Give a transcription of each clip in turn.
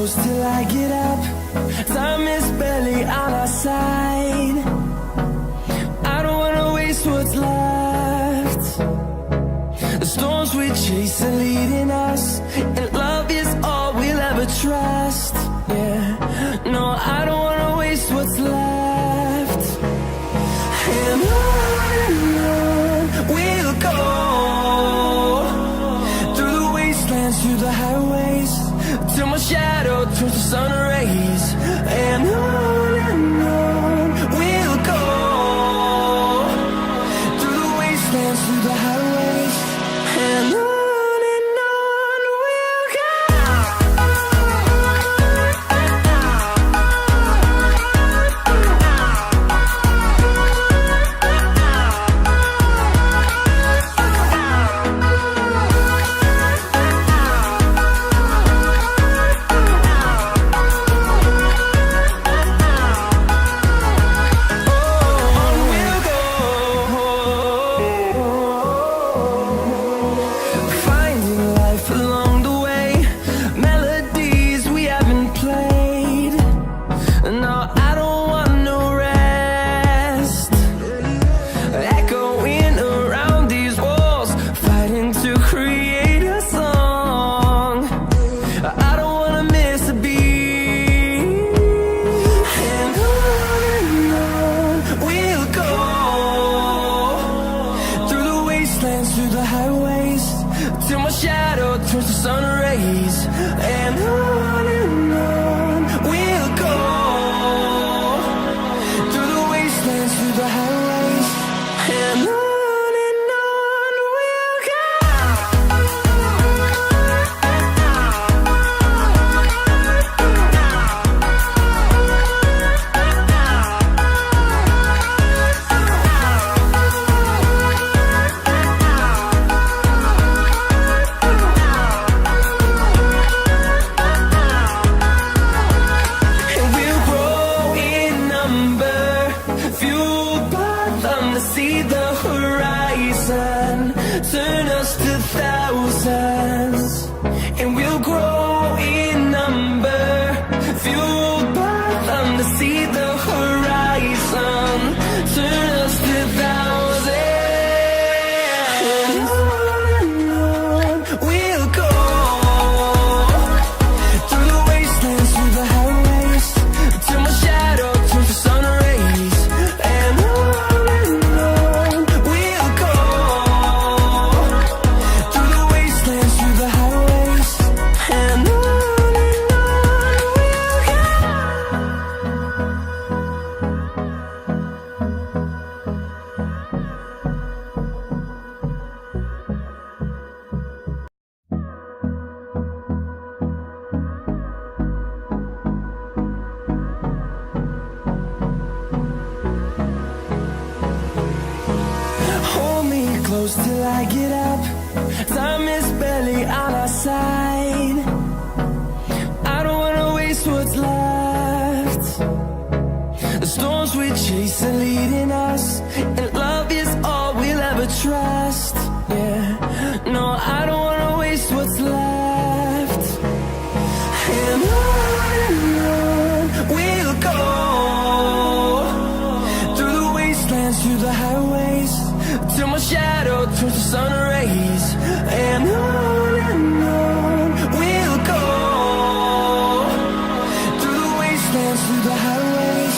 close till I get up. Time is barely on our side. I don't wanna waste what's left. The storms we chase are leading us, and love is all we'll ever trust. Yeah, no, I don't wanna waste what's left. And on we'll go, through the wastelands, through the highways, till my shadow turns to sun rays. And on we'll go, through the wastelands, through the highways, and on we'll go. Through the highways, till my shadow turns to sun rays. And on we'll go, through the wastelands, through the highways, and on we'll go. See the horizon, turn us to thousands, and we'll grow in number, fueled by them to see the horizon, turn us to thousands, and on we'll go, through the wastelands, through the highways, till my shadow turns to sun rays. And close till I get up. Time is barely on our side. I don't wanna waste what's left. The storms we chase are leading us, and love is all we'll ever trust. Yeah, no, I don't wanna waste what's left. And on we'll go, through the wastelands, through the highways, till my shadow turns to sun rays. And on we'll go, through the wastelands, through the highways,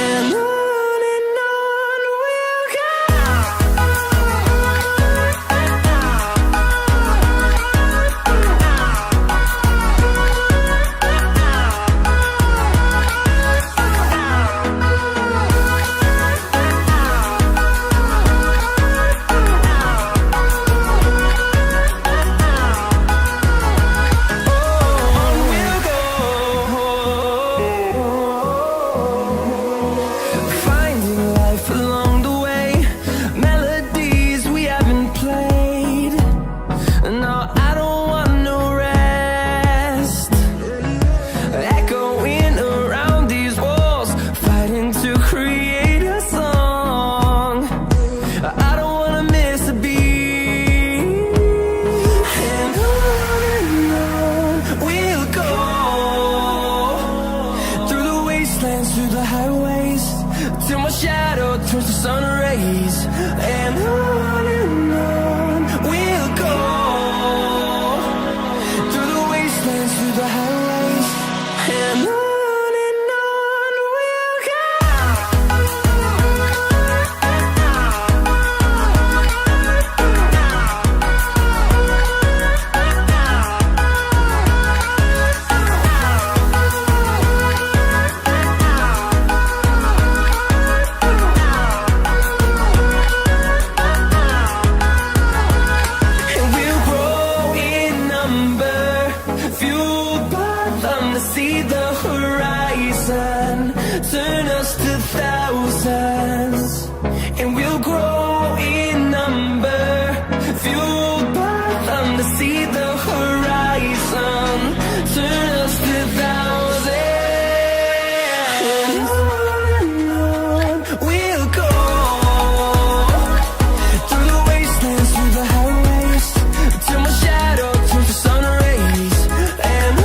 and on we'll go. through the highways, till my shadow turns to sun rays. And on we'll go, through the wastelands, through the highways. And on we'll go. See the horizon, turn us to thousands, and we'll grow in number, fueled by them to see the horizon, turn us to thousands, and on we'll go, through the wastelands, through the highways, till my shadow turns to sun rays. And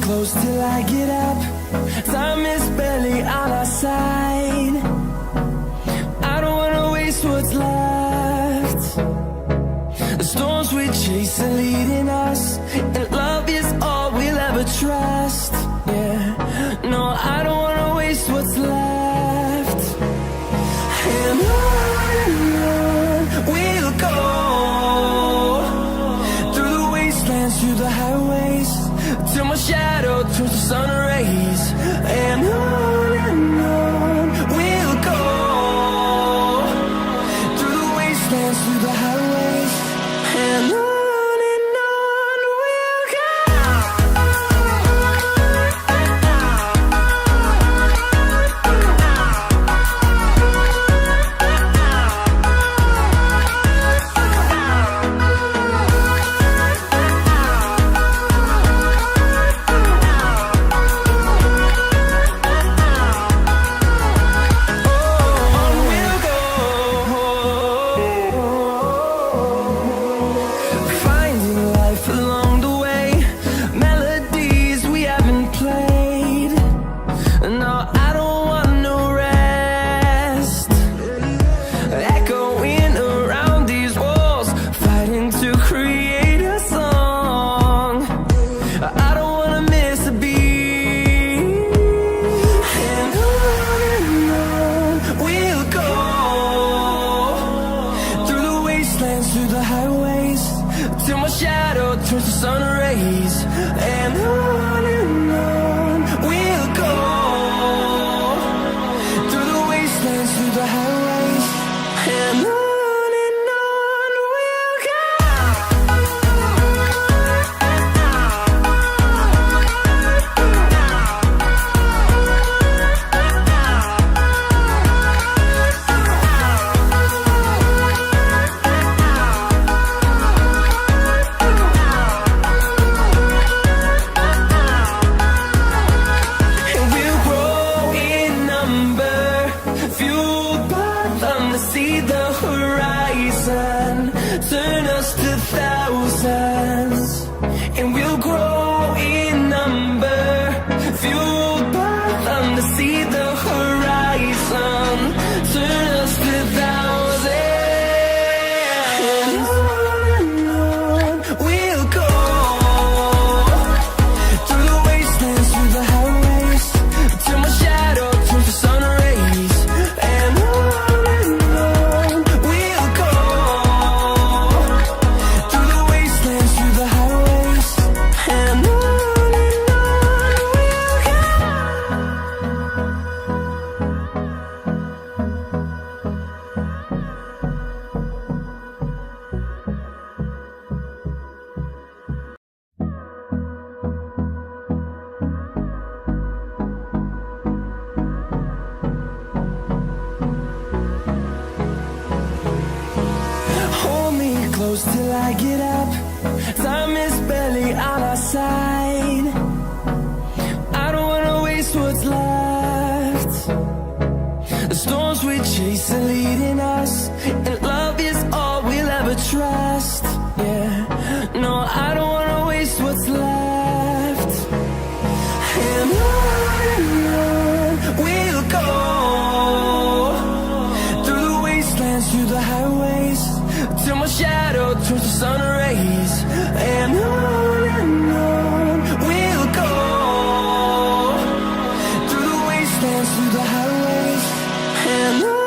close till I get up. Time is barely on our side. I don't wanna waste what's left. The storms we chase are leading us, and love is all we'll ever trust. Yeah, no, I don't wanna waste what's left. And on we'll go, through the wastelands, through the highways, till my shadow turns to sun rays. And on we'll go, through the wastelands, through the highways. And on we'll go. Through the highways, till my shadow turns to sun rays. And on we'll go, through the wastelands, through the highways. And on we'll go. See the horizon, turn us to thousands, and we'll grow in number, fueled by them to see the horizon, turn us to thousands, and on we'll go, through the wastelands, through the highways, till my shadow turns to sun rays. And and close till I get up. Time is barely on our side. I don't wanna waste what's left. The storms we chase are leading us, and love is all we'll ever trust. Yeah, no, I don't wanna waste what's left. And on we'll go, through the wastelands, through the highways, till my shadow turns to sun rays. And on we'll go, through the wastelands, through the highways, and on.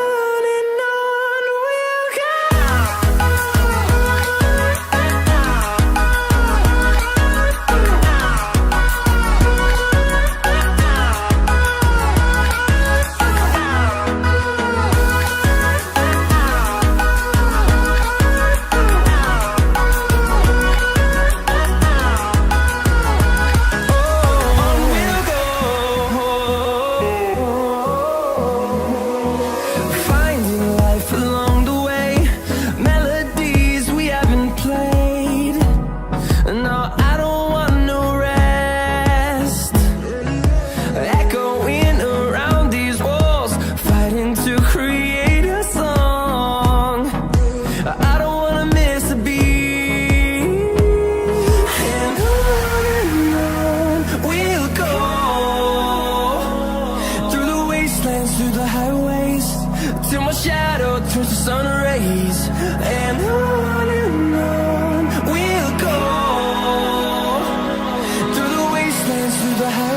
Through the highways, till my shadow turns to sun rays. And on we'll go, through the wastelands, through the highways.